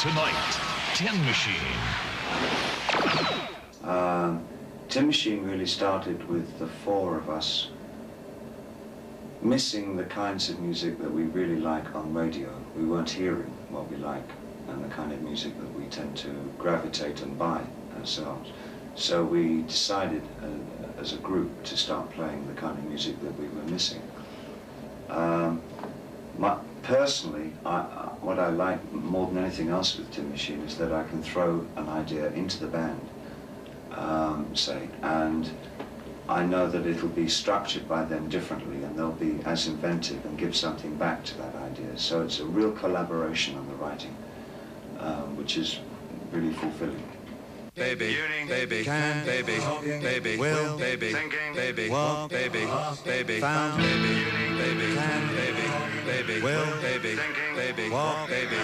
Tonight, Tin Machine. Tin Machine really started with the four of us missing the kinds of music that we really like on radio. We weren't hearing what we like and the kind of music that we tend to gravitate and buy ourselves. So we decided as a group to start playing the kind of music that we were missing. Personally, what I like more than anything else with Tin Machine is that I can throw an idea into the band, say, and I know that it'll be structured by them differently and they'll be as inventive and give something back to that idea. So it's a real collaboration on the writing, which is really fulfilling. Baby, baby, can, baby, baby, will, baby, thinking, baby, walk, baby, baby, found, baby, baby, can, baby, baby, will, baby, thinking, baby, walk, baby, baby.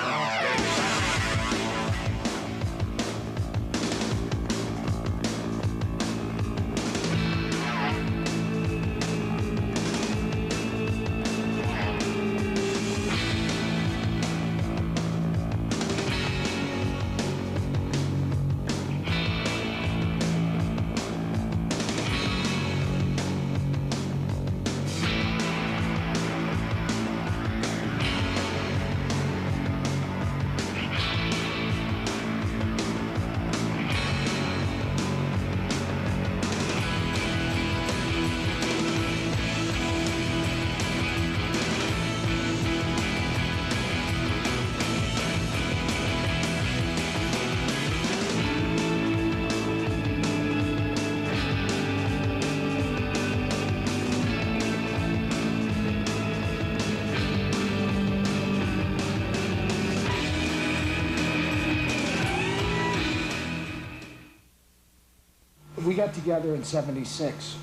We got together in '76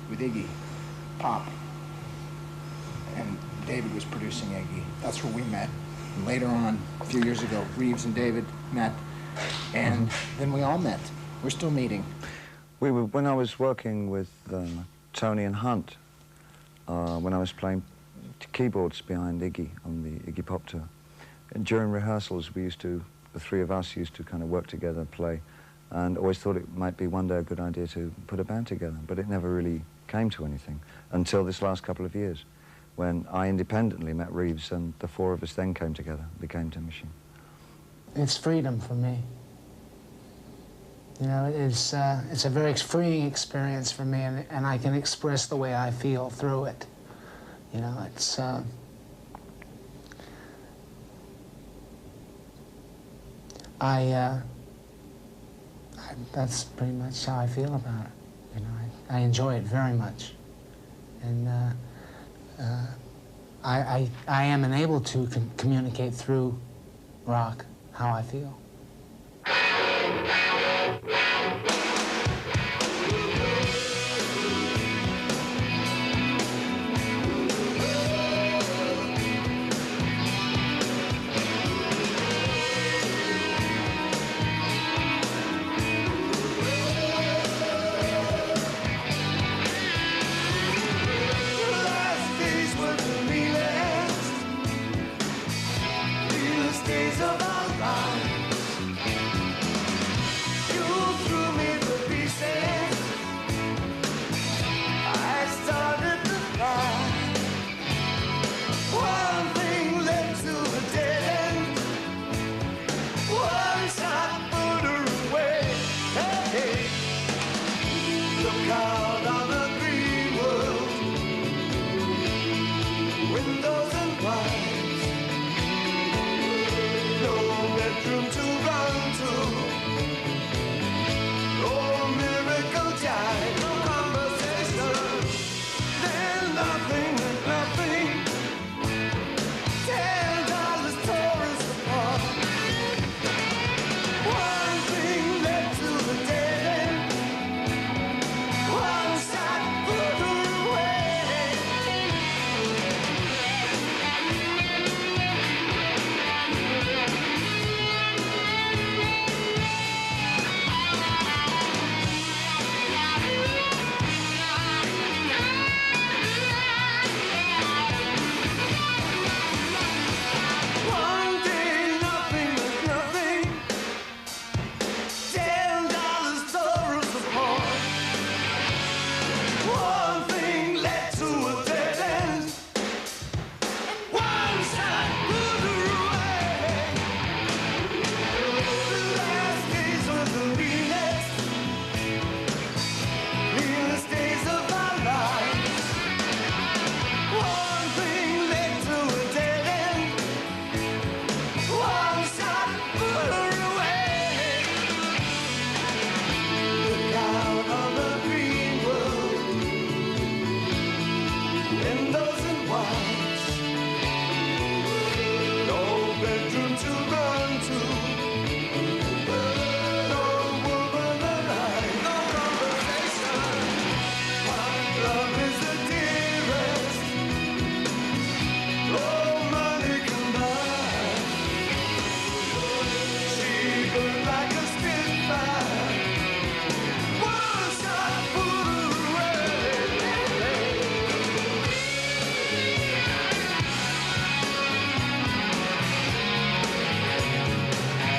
with Iggy Pop, and David was producing Iggy. That's where we met. And later on, a few years ago, Reeves and David met, and then we all met. We're still meeting. When I was working with Tony and Hunt, when I was playing keyboards behind Iggy on the Iggy Pop tour, and during rehearsals, the three of us used to kind of work together and play. And always thought it might be one day a good idea to put a band together, but it never really came to anything until this last couple of years, when I independently met Reeves and the four of us then came together, became Tin Machine. It's freedom for me. You know, it's a very freeing experience for me, and I can express the way I feel through it. You know, it's that's pretty much how I feel about it. You know, I enjoy it very much, and I am enabled to communicate through rock how I feel. One hearts. No bedroom to run to. No woman alive, no conversation. My love is the dearest. No money combined. She burned like a spitfire. One shot put her away.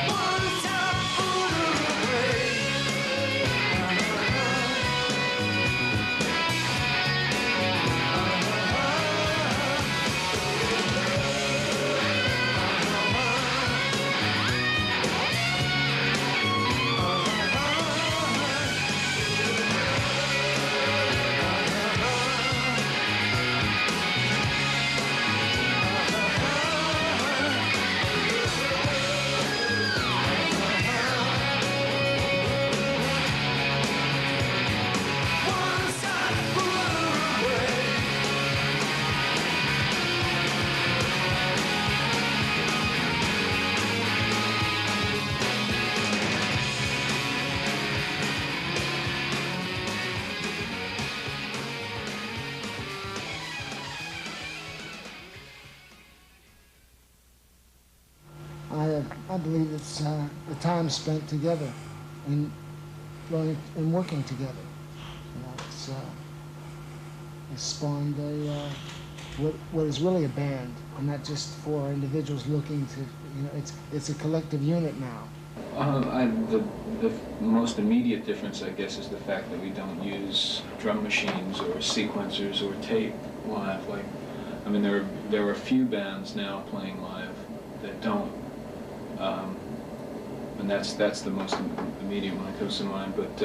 One shot put her away. One shot put her away. I believe it's the time spent together and learning and working together. You know, it's spawned what is really a band, and not just for individuals looking to, you know, it's a collective unit now. The most immediate difference, I guess, is the fact that we don't use drum machines or sequencers or tape live. Like, I mean, there are a few bands now playing live that don't, and that's the most immediate one that comes to mind. But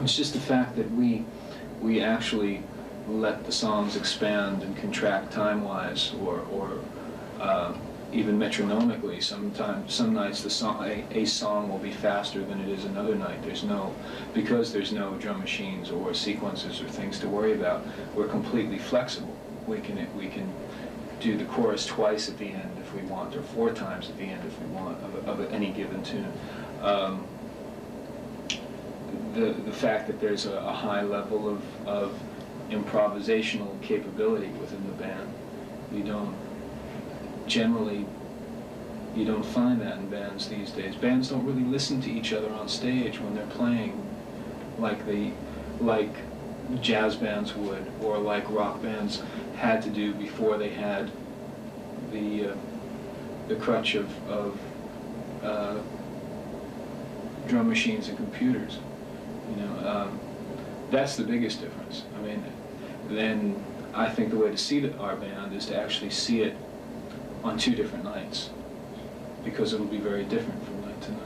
it's just the fact that we actually let the songs expand and contract time-wise, or even metronomically. Sometimes, some nights a song will be faster than it is another night. Because there's no drum machines or sequences or things to worry about. We're completely flexible. We can do the chorus twice at the end if we want, or 4 times at the end if we want, of any given tune. The fact that there's a high level of improvisational capability within the band. You don't find that in bands these days. Bands don't really listen to each other on stage when they're playing like jazz bands would, or like rock bands had to do before they had the crutch of drum machines and computers. You know, that's the biggest difference. I mean, then I think the way to see our band is to actually see it on 2 different nights, because it'll be very different from night to night.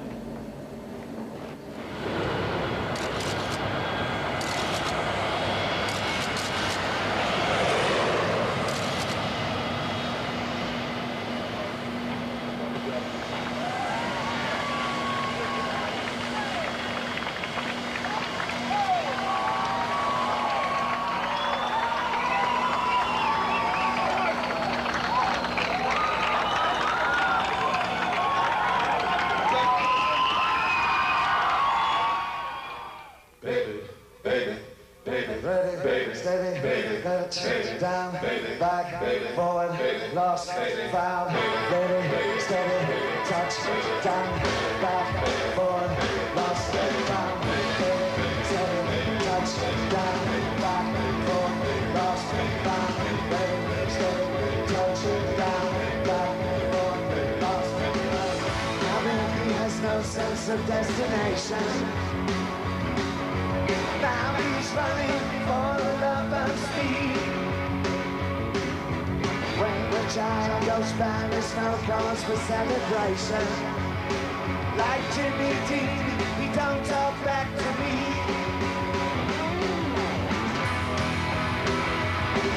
Down, back, forward, lost, found, ready, steady, touch, down, back, forward, lost, found, ready, steady, touch, down, back, forward, lost, found, ready, steady, touch, down, back, forward, lost, found. Now that he has no sense of destination, now he's running for the love and speed. When the child goes bad, there's no cause for celebration. Like Jimmy Dean, he don't talk back to me.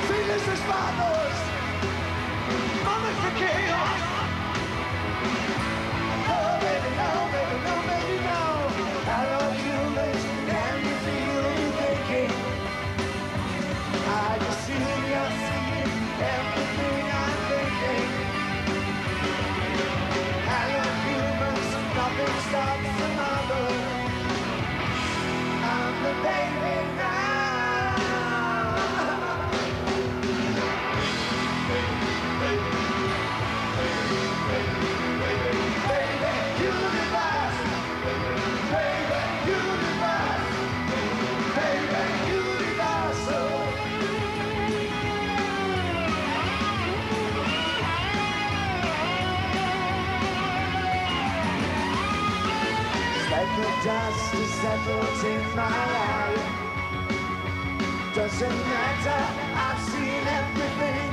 Feelings as fathers, moments for chaos. Oh baby, no, baby, no, baby, no. I love you, Liz, can you feel me thinking? I just see you, shadows in my life. Doesn't matter, I've seen everything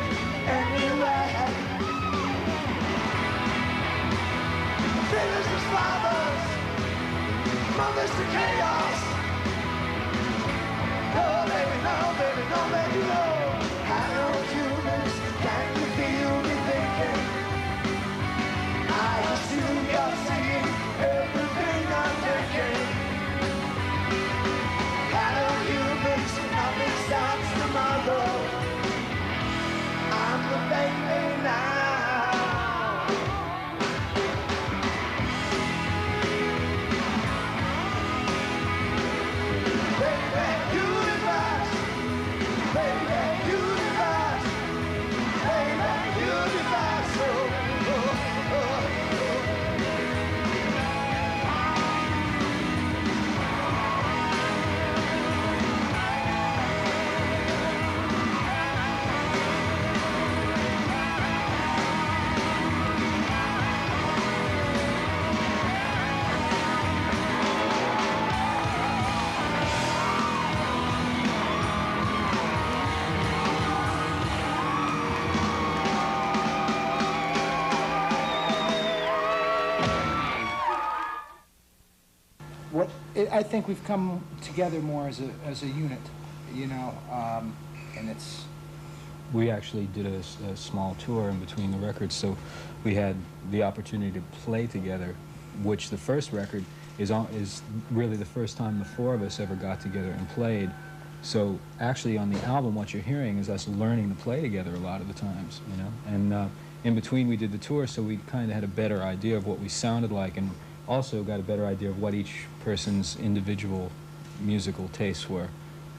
anywhere. Fathers to fathers, mothers to chaos. No, baby, no, baby, no, baby, no. Hello, humans, can you feel me thinking? I assume you're seeing everything I'm thinking. Hello, humans, nothing starts tomorrow. I'm the baby now. I think we've come together more as a unit, you know, and it's... We actually did a small tour in between the records, so we had the opportunity to play together, which the first record is really the first time the four of us ever got together and played. So actually on the album, what you're hearing is us learning to play together a lot of the times, you know. And in between we did the tour, so we kind of had a better idea of what we sounded like, and also got a better idea of what each person's individual musical tastes were.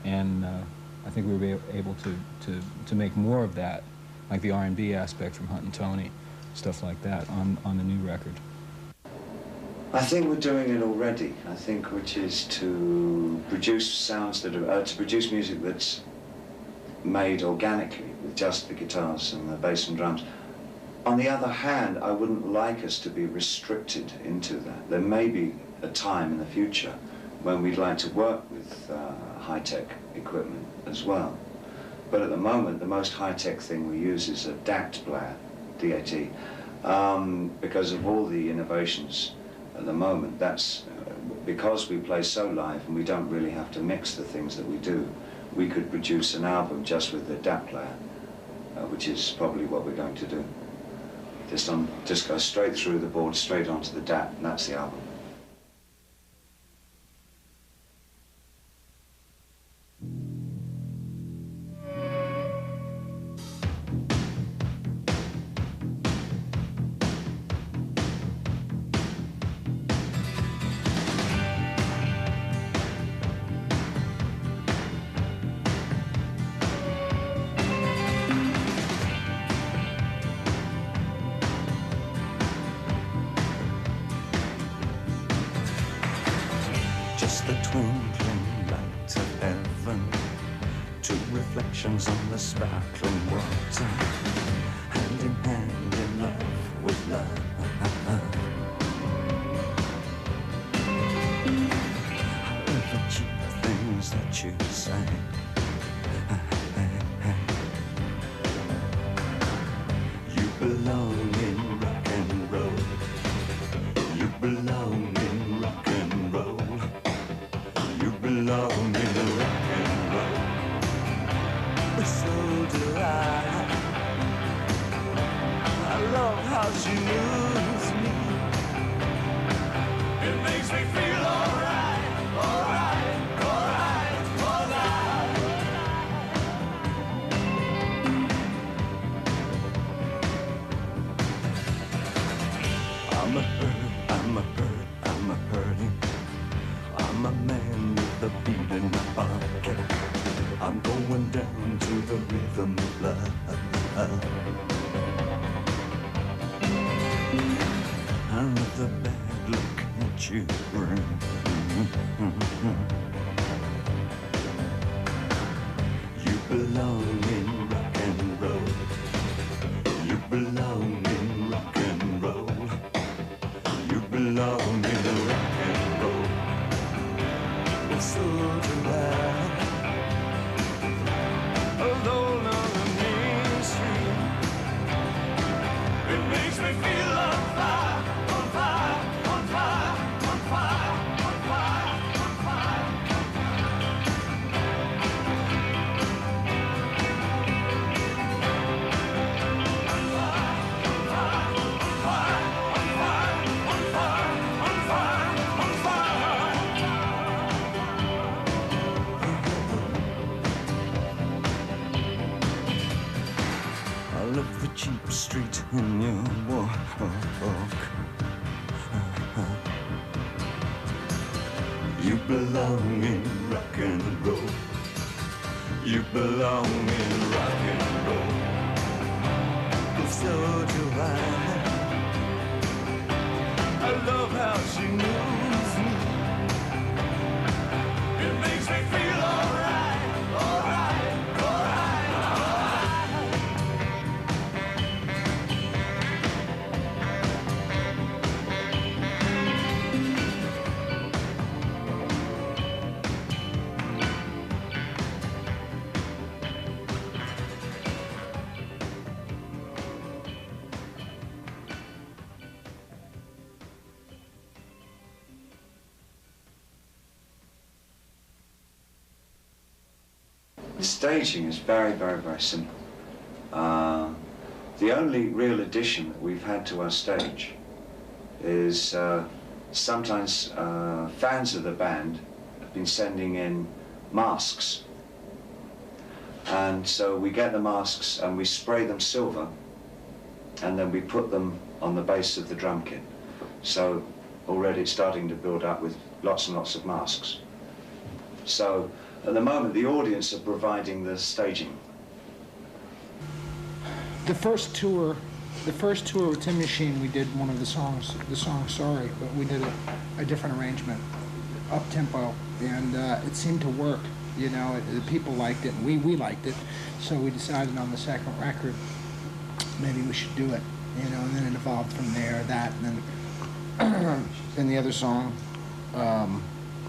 And I think we were able to make more of that, like the R&B aspect from Hunt and Tony, stuff like that on the new record. I think we're doing it already. I think, which is to produce sounds that are, to produce music that's made organically with just the guitars and the bass and drums. On the other hand, I wouldn't like us to be restricted into that. There may be a time in the future when we'd like to work with high-tech equipment as well. But at the moment, the most high-tech thing we use is a DAT player, D-A-T, because of all the innovations at the moment. That's because we play so live and we don't really have to mix the things that we do. We could produce an album just with the DAT player, which is probably what we're going to do. Just go straight through the board, straight onto the DAT, and that's the album. Just the twinkling light of heaven, two reflections on the sparkling water, hand in hand in love with love. However cheap the things that you say, you belong in rock and roll. You belong in rock and roll. You belong in rock and roll. So do I. I love how she moves me. It makes me feel alright, alright, alright, alright. I'm a bird, I'm a bird, I'm a birdie. I'm a man with a beat in my pocket. I'm going down to the rhythm of love. I love the bad look that you bring. You belong in rock and roll. You belong in rock and roll. You belong in rock and roll. cheap street in New York. You belong in rock and roll. You belong in rock and roll. So do I. I love how she moves me. It makes me feel alright, alright, alright, alright. The staging is very, very, very simple. The only real addition that we've had to our stage is sometimes fans of the band have been sending in masks. And so we get the masks and we spray them silver and then we put them on the base of the drum kit. So already it's starting to build up with lots and lots of masks. So at the moment, the audience are providing the staging. The first tour with Tin Machine, we did one of the song Sorry, but we did a different arrangement, up-tempo, and it seemed to work. You know, the people liked it, and we liked it, so we decided on the second record, maybe we should do it, you know, and then it evolved from there, that, and then the other song,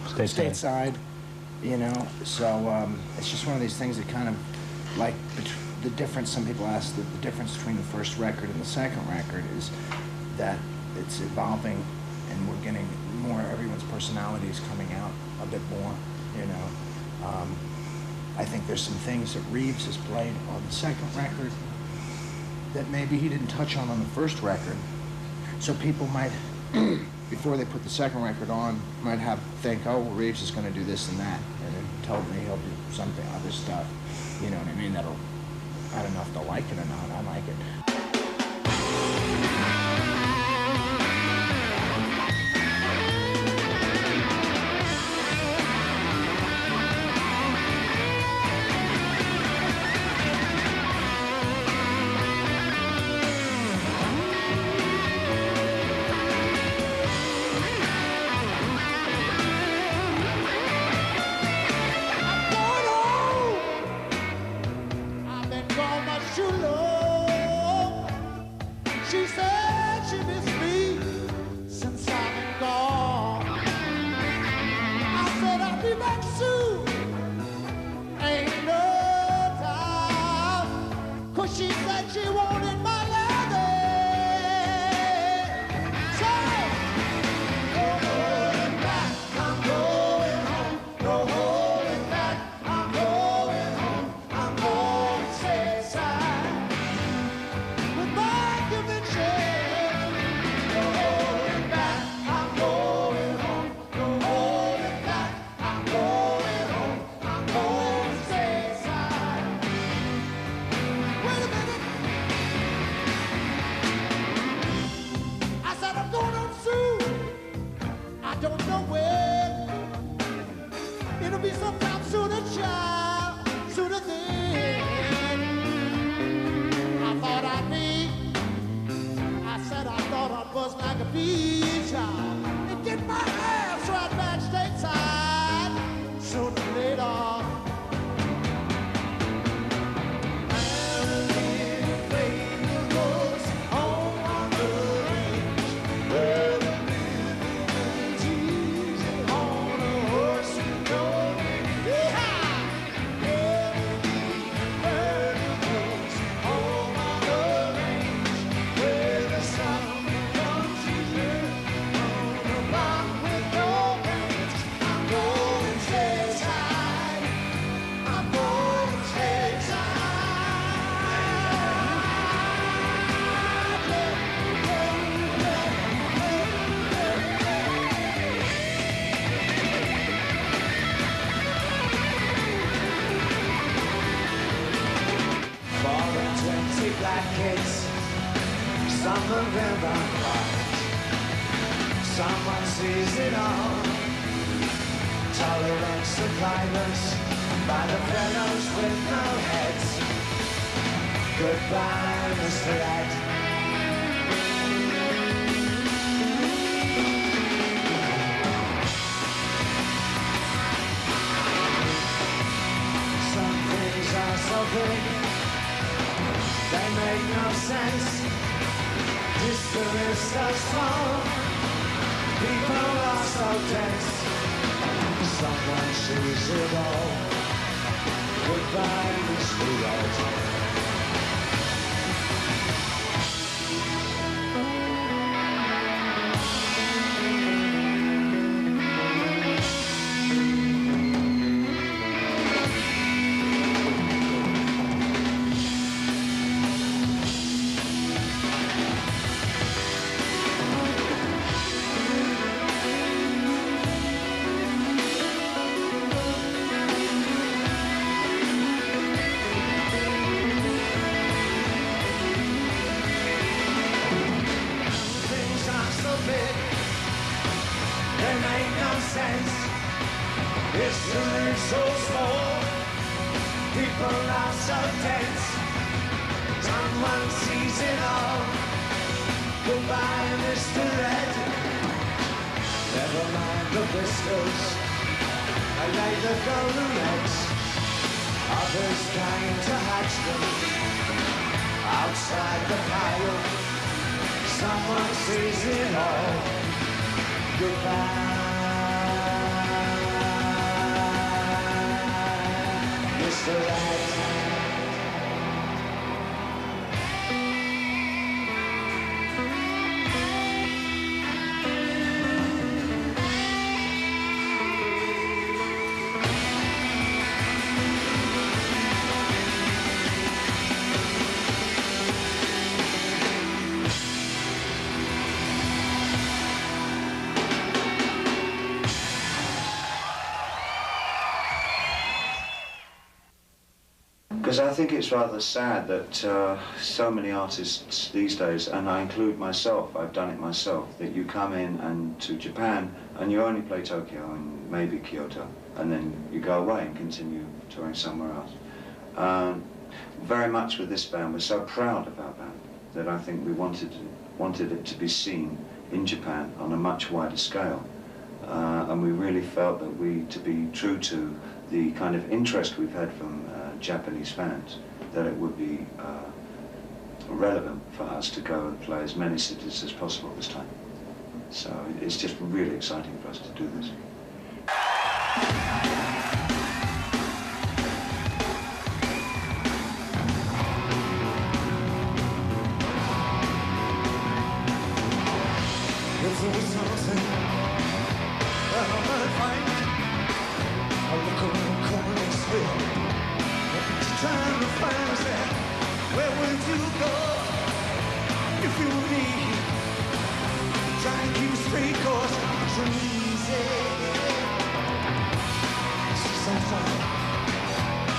Stateside. You know, so it's just one of these things that kind of, like, the difference, some people ask the difference between the first record and the second record is that it's evolving and we're getting more, everyone's personality is coming out a bit more, you know. I think there's some things that Reeves has played on the second record that maybe he didn't touch on the first record. So people might, before they put the second record on, might think, oh, well, Reeves is going to do this and that, and then told me he'll do something, other stuff. You know what I mean? I don't know if they'll like it or not. I like it. I've been gone much too long. summer river light. Someone sees it all. Tolerance of violence by the fellows with no heads. Goodbye, Mr. Ed. Some things are so big, they make no sense. History is so small, people are so tense. Someone sees it all. Goodbye, Mr. Ed. History so small, people are so tense. Someone sees it all. Goodbye, Mr. Red. Never mind the pistols, I lay the golden eggs. Others trying to hatch them outside the pile. Someone sees it all. Goodbye, Mr. Ed. Because I think it's rather sad that so many artists these days, and I include myself, I've done it myself, that you come in and to Japan and you only play Tokyo and maybe Kyoto, and then you go away and continue touring somewhere else. Very much with this band, we're so proud of our band that I think we wanted it to be seen in Japan on a much wider scale. And we really felt that to be true to the kind of interest we've had from Japanese fans, that it would be relevant for us to go and play as many cities as possible this time. So it's just really exciting for us to do this. There's always something that I might find. I look around the corner and still trying to find myself. Where would you go if you were me? Trying to keep a straight course, it's easy. See some fun,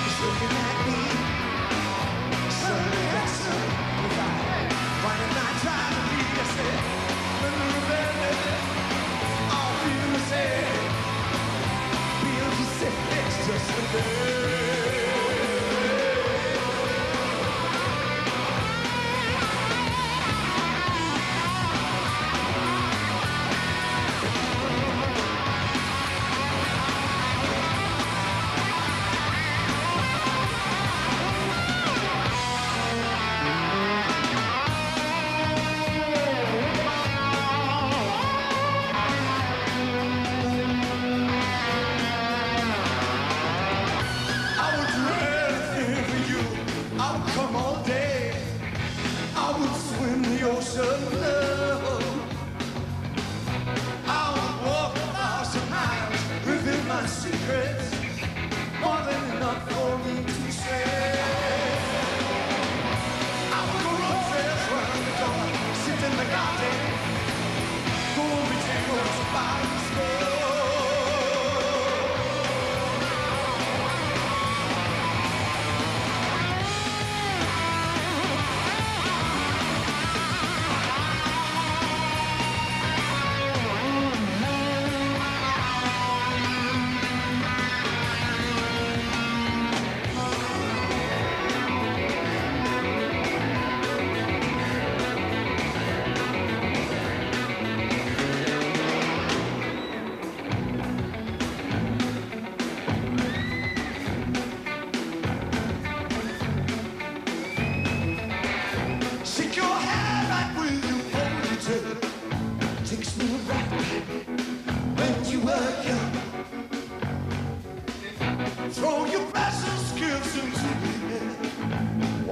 it's looking at me. Suddenly got some vibe. Why did I try to be yourself? Let me rebel, all feel the same. Feel the sick, it's just a day.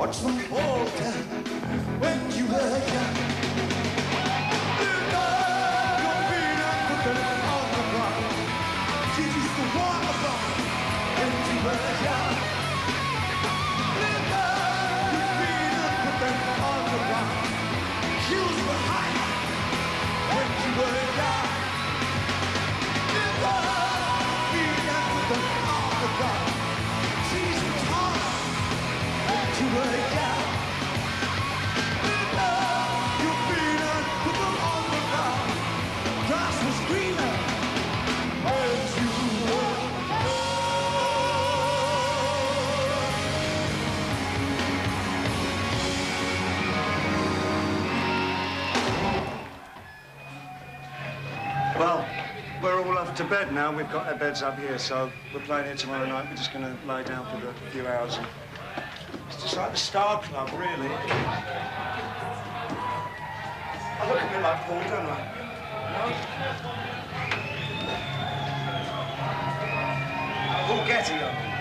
Watch them falter when you were young. Lift up your feet and put them on the ground. Kids used to walk about when you were young. Lift up your feet and put them on the ground. Heels were high when you were young. Lift up your feet and put them on the ground. Trees were taller when you were young. Lift up your feet and put them on the ground. Grass was greener as you were young. Well, we're all off to bed now. We've got our beds up here, so we're playing here tomorrow night. We're just going to lie down for a few hours. And it's just like the Star Club, really. I look a bit like Paul, don't I? No? Paul Getty, I mean.